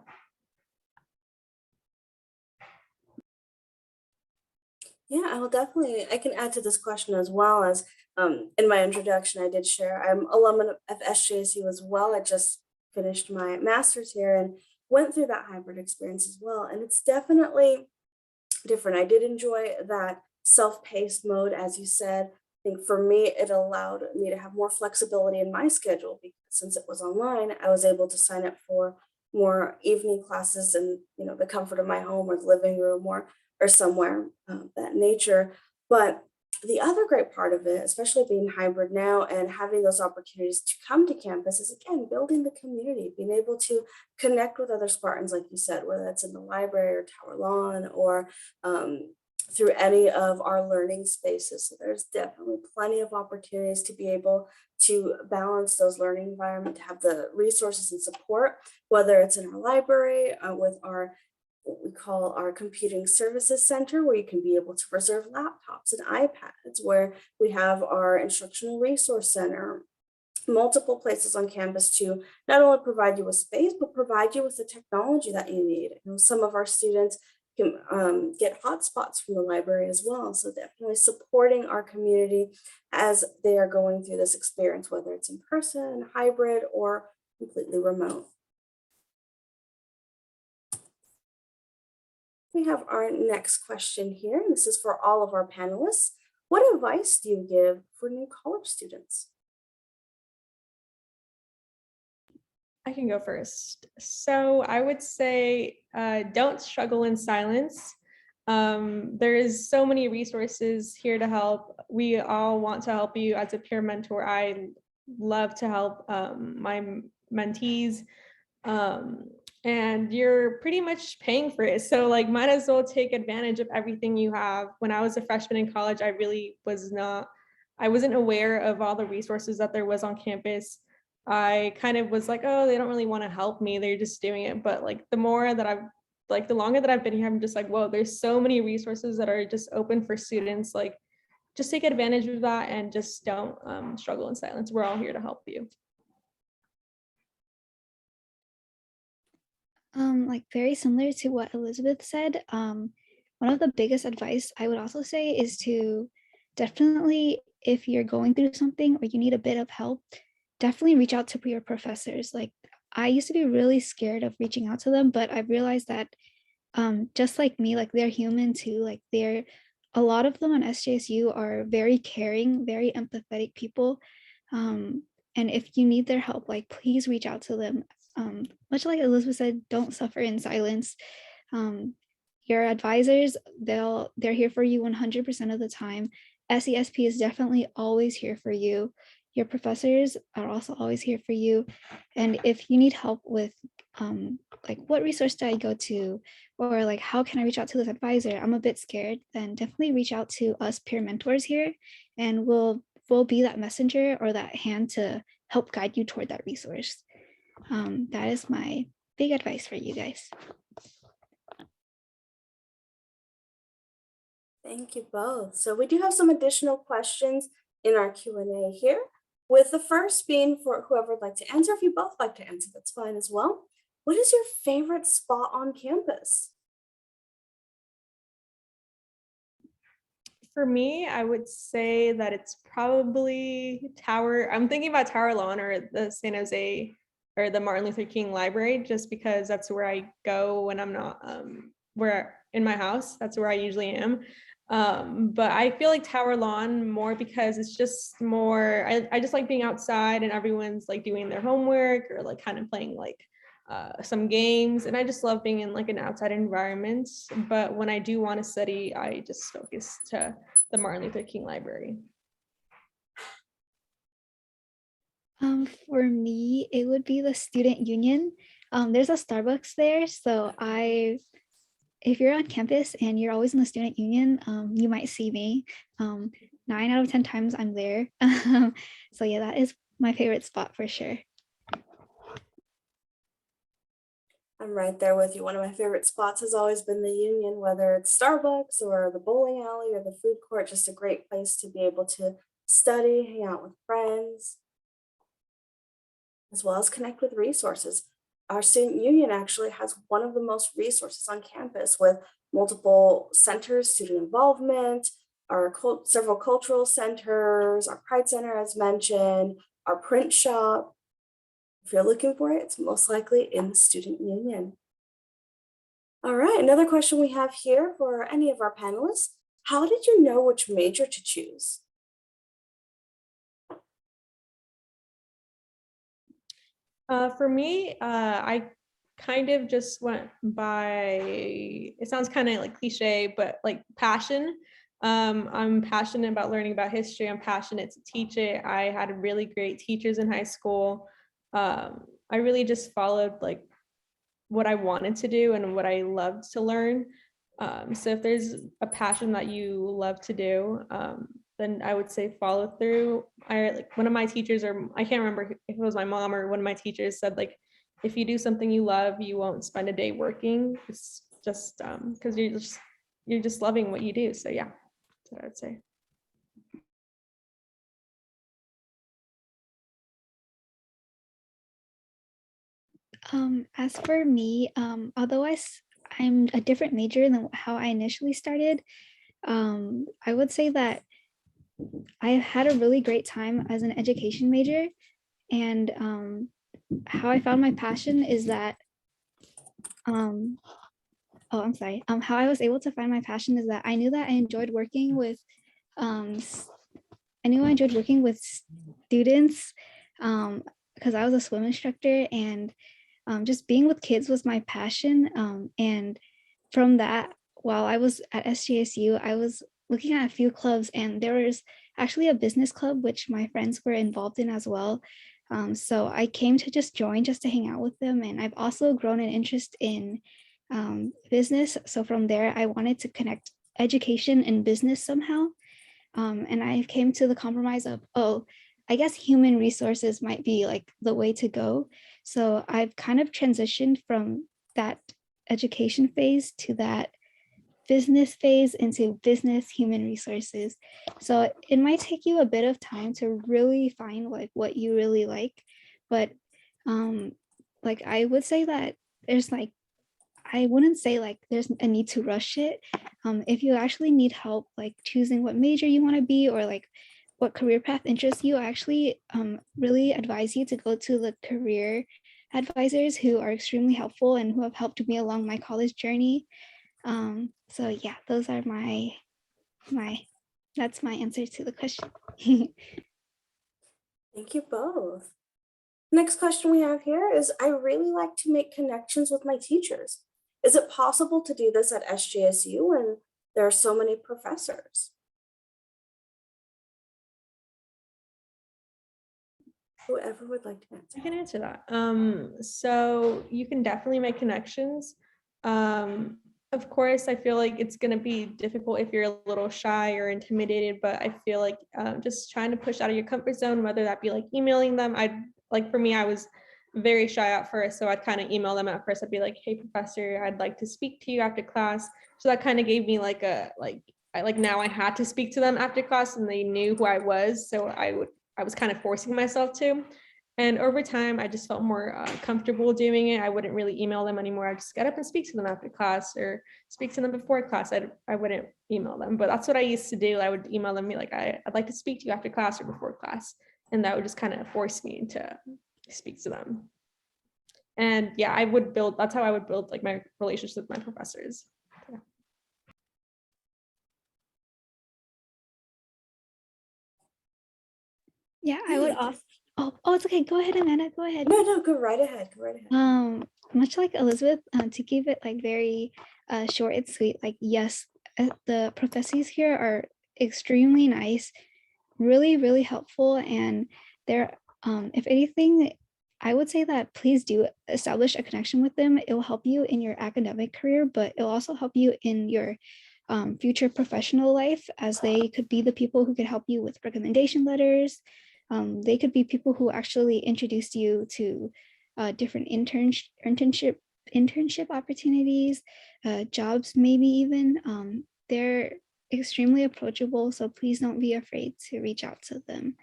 Speaker 2: Yeah, I will definitely, I can add to this question as well. As in my introduction, I did share, I'm alumna of SJSU as well. I just finished my master's here and went through that hybrid experience as well. And it's definitely different. I did enjoy that self-paced mode, as you said. I think for me, it allowed me to have more flexibility in my schedule because since it was online, I was able to sign up for more evening classes in, you know, the comfort of my home or the living room or somewhere that nature. But the other great part of it, especially being hybrid now and having those opportunities to come to campus, is again building the community, being able to connect with other Spartans, like you said, whether that's in the library or Tower Lawn or through any of our learning spaces. So there's definitely plenty of opportunities to be able to balance those learning environment, to have the resources and support, whether it's in our library with our what we call our computing services center, where you can be able to reserve laptops and iPads, where we have our instructional resource center, multiple places on campus to not only provide you with space, but provide you with the technology that you need. You know, some of our students can get hotspots from the library as well. So definitely supporting our community as they are going through this experience, whether it's in person, hybrid, or completely remote. We have our next question here. This is for all of our panelists. What advice do you give for new college students?
Speaker 7: I can go first. So I would say don't struggle in silence. There is so many resources here to help. We all want to help you as a peer mentor. I love to help my mentees. And you're pretty much paying for it. So like might as well take advantage of everything you have. When I was a freshman in college, I wasn't aware of all the resources that there was on campus. I kind of was like, oh, they don't really want to help me. They're just doing it. But like the longer that I've been here, I'm just like, whoa, there's so many resources that are just open for students. Like just take advantage of that and just don't struggle in silence. We're all here to help you.
Speaker 6: Like very similar to what Elizabeth said, one of the biggest advice I would also say is to definitely, if you're going through something or you need a bit of help, definitely reach out to your professors. Like I used to be really scared of reaching out to them, but I've realized that just like me, like they're human too. Like a lot of them on SJSU are very caring, very empathetic people. And if you need their help, like please reach out to them. Much like Elizabeth said, don't suffer in silence. Your advisors, they're here for you 100% of the time. SESP is definitely always here for you. Your professors are also always here for you. And if you need help with like what resource do I go to, or like how can I reach out to this advisor, I'm a bit scared, then definitely reach out to us peer mentors here, and we'll be that messenger or that hand to help guide you toward that resource. That is my big advice for you guys.
Speaker 2: Thank you both. So we do have some additional questions in our Q&A here, with the first being for whoever would like to answer. If you both like to answer, that's fine as well. What is your favorite spot on campus?
Speaker 7: For me, I would say that it's probably I'm thinking about Tower Lawn or the San Jose or the Martin Luther King Library, just because that's where I go when I'm not where in my house. That's where I usually am. But I feel like Tower Lawn more because it's just more, I just like being outside and everyone's like doing their homework or like kind of playing like some games, and I just love being in like an outside environment. But when I do want to study, I just focus to the Martin Luther King Library.
Speaker 6: For me, it would be the student union. There's a Starbucks there, so if you're on campus and you're always in the student union, you might see me. 9 out of 10 times I'm there. So yeah, that is my favorite spot for sure.
Speaker 2: I'm right there with you. One of my favorite spots has always been the Union, whether it's Starbucks or the bowling alley or the food court, just a great place to be able to study, hang out with friends, as well as connect with resources. Our student union actually has one of the most resources on campus with multiple centers, student involvement, our several cultural centers, our Pride Center as mentioned, our print shop. If you're looking for it, it's most likely in the student union. All right, another question we have here for any of our panelists. How did you know which major to choose?
Speaker 7: For me, I kind of just went by, it sounds kind of like cliche, but like passion. I'm passionate about learning about history. I'm passionate to teach it. I had really great teachers in high school. I really just followed like what I wanted to do and what I loved to learn. So if there's a passion that you love to do, then I would say follow through. I like one of my teachers, or I can't remember if it was my mom or one of my teachers, said like, if you do something you love, you won't spend a day working. It's just because you're just loving what you do. So yeah, that's what I would say.
Speaker 6: As for me, although I'm a different major than how I initially started, I would say that I had a really great time as an education major. And how I found my passion is that, I'm sorry, how I was able to find my passion is that I knew that I enjoyed working with, I knew I enjoyed working with students because I was a swim instructor, and just being with kids was my passion. And from that, while I was at SJSU, I was looking at a few clubs, and there was actually a business club, which my friends were involved in as well. So I came to just join just to hang out with them. And I've also grown an interest in business. So from there, I wanted to connect education and business somehow. And I came to the compromise of, oh, I guess human resources might be like the way to go. So I've kind of transitioned from that education phase to that business phase into business human resources. So it might take you a bit of time to really find like what you really like, but like I would say that there's like, I wouldn't say like there's a need to rush it. If you actually need help like choosing what major you want to be or like what career path interests you, I actually really advise you to go to the career advisors who are extremely helpful and who have helped me along my college journey. So yeah, those are that's my answer to the question.
Speaker 2: Thank you both. Next question we have here is, I really like to make connections with my teachers. Is it possible to do this at SJSU when there are so many professors? Whoever would like to answer.
Speaker 7: I can answer that. So you can definitely make connections. Of course, I feel like it's going to be difficult if you're a little shy or intimidated, but I feel like just trying to push out of your comfort zone, whether that be like emailing them. For me, I was very shy at first, so I'd kind of email them at first. I'd be like, "Hey, professor, I'd like to speak to you after class." So that kind of gave me now I had to speak to them after class, and they knew who I was, so I was kind of forcing myself to. And over time, I just felt more comfortable doing it. I wouldn't really email them anymore. I'd just get up and speak to them after class or speak to them before class. I wouldn't email them, but that's what I used to do. I would email them, be like, I'd like to speak to you after class or before class. And that would just kind of force me to speak to them. And yeah, that's how I would build like my relationships with my professors. Yeah.
Speaker 6: Yeah, I would also. Oh, it's okay. Go ahead, Amanda. Go ahead.
Speaker 2: No, go right ahead. Go right ahead.
Speaker 6: Much like Elizabeth, to keep it like very short and sweet, like yes, the professors here are extremely nice, really, really helpful, and they're If anything, I would say that please do establish a connection with them. It will help you in your academic career, but it'll also help you in your future professional life, as they could be the people who could help you with recommendation letters. They could be people who actually introduced you to different internship opportunities, jobs, maybe even. They're extremely approachable, so please don't be afraid to reach out to them.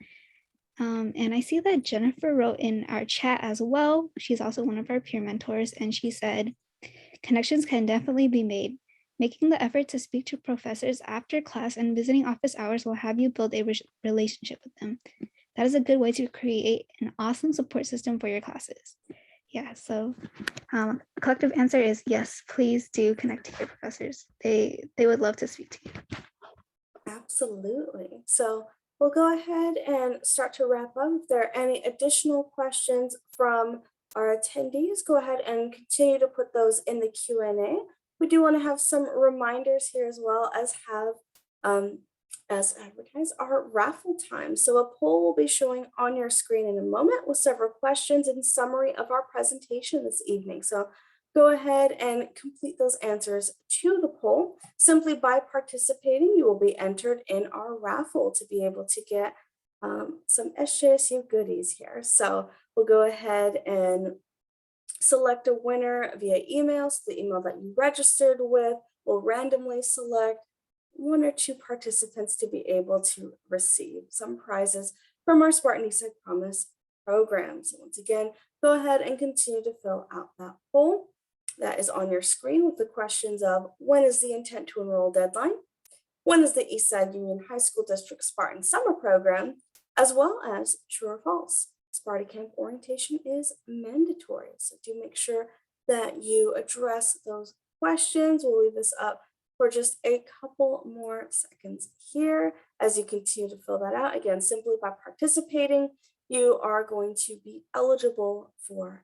Speaker 6: And I see that Jennifer wrote in our chat as well. She's also one of our peer mentors, and she said, connections can definitely be made. Making the effort to speak to professors after class and visiting office hours will have you build a relationship with them. That is a good way to create an awesome support system for your classes. Yeah, so a collective answer is yes, please do connect to your professors. They would love to speak to you.
Speaker 2: Absolutely. So we'll go ahead and start to wrap up. If there are any additional questions from our attendees, go ahead and continue to put those in the Q&A. We do want to have some reminders here as well as advertised, our raffle time. So a poll will be showing on your screen in a moment with several questions and summary of our presentation this evening. So go ahead and complete those answers to the poll. Simply by participating, you will be entered in our raffle to be able to get some SJSU goodies here. So we'll go ahead and select a winner via email. So the email that you registered with will randomly select one or two participants to be able to receive some prizes from our Spartan Eastside Promise program. So once again, go ahead and continue to fill out that poll that is on your screen with the questions of when is the intent to enroll deadline? When is the Eastside Union High School District Spartan Summer Program, as well as true or false? Spartan Camp orientation is mandatory. So do make sure that you address those questions. We'll leave this up for just a couple more seconds here as you continue to fill that out. Again, simply by participating, you are going to be eligible for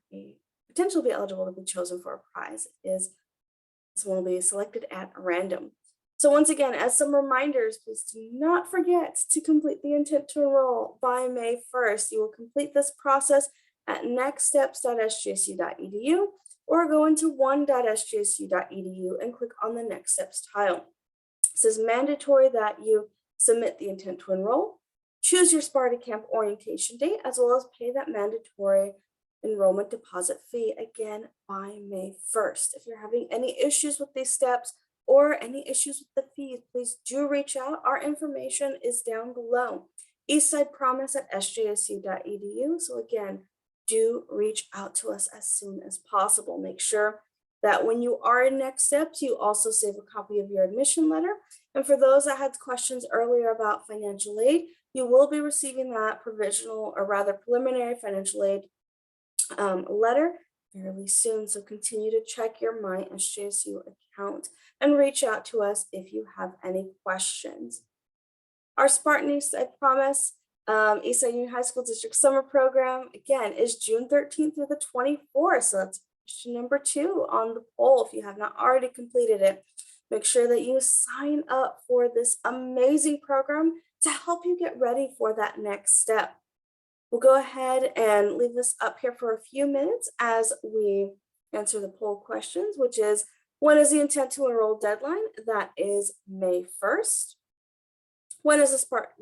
Speaker 2: potentially be eligible to be chosen for a prize. This one will be selected at random. So once again, as some reminders, please do not forget to complete the intent to enroll by May 1st. You will complete this process at nextsteps.sjsu.edu or go into one.sjsu.edu and click on the Next Steps tile. It says mandatory that you submit the intent to enroll, choose your Spartan Camp orientation date, as well as pay that mandatory enrollment deposit fee again by May 1st. If you're having any issues with these steps or any issues with the fees, please do reach out. Our information is down below. eastsidepromise@sjsu.edu. So again, do reach out to us as soon as possible. Make sure that when you are in Next Steps, you also save a copy of your admission letter. And for those that had questions earlier about financial aid, you will be receiving that provisional, or rather preliminary financial aid letter fairly soon. So continue to check your My SJSU account and reach out to us if you have any questions. Our Spartan Eastside Promise Eastside Union High School District Summer Program, again, is June 13th through the 24th. So that's question number 2 on the poll. If you have not already completed it, make sure that you sign up for this amazing program to help you get ready for that next step. We'll go ahead and leave this up here for a few minutes as we answer the poll questions, which is, when is the intent to enroll deadline? That is May 1st. When is the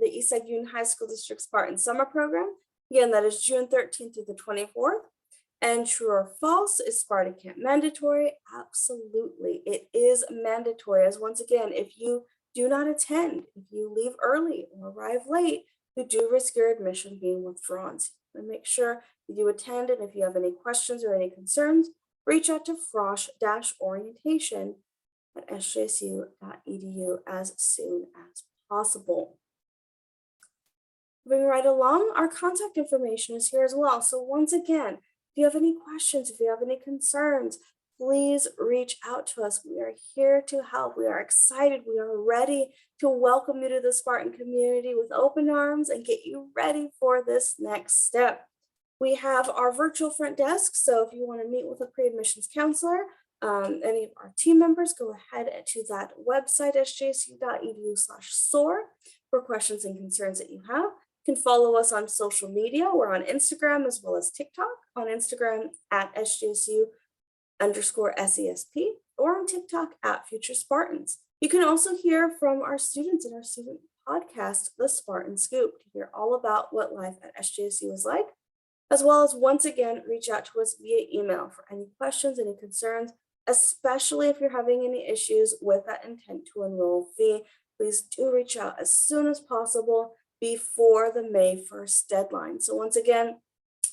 Speaker 2: Eastside Union High School District Spartan Summer Program? Again, that is June 13th through the 24th. And true or false, is Spartan Camp mandatory? Absolutely, it is mandatory. As once again, if you do not attend, if you leave early or arrive late, you do risk your admission being withdrawn. So make sure that you attend, and if you have any questions or any concerns, reach out to frosh-orientation@sjsu.edu as soon as possible. Moving right along, our contact information is here as well. So once again, if you have any questions, if you have any concerns, please reach out to us. We are here to help. We are excited. We are ready to welcome you to the Spartan community with open arms and get you ready for this next step. We have our virtual front desk. So if you want to meet with a pre-admissions counselor, any of our team members, go ahead to that website, sjsu.edu/soar, for questions and concerns that you have. You can follow us on social media. We're on Instagram as well as TikTok. On Instagram at SJSU_SESP or on TikTok at Future Spartans. You can also hear from our students in our student podcast, The Spartan Scoop, to hear all about what life at SJSU is like, as well as once again, reach out to us via email for any questions, any concerns, especially if you're having any issues with that intent to enroll fee. Please do reach out as soon as possible before the May 1st deadline. So once again,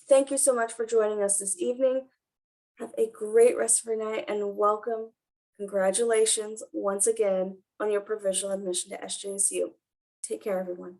Speaker 2: thank you so much for joining us this evening. Have a great rest of your night and welcome. Congratulations once again on your provisional admission to SJSU. Take care, everyone.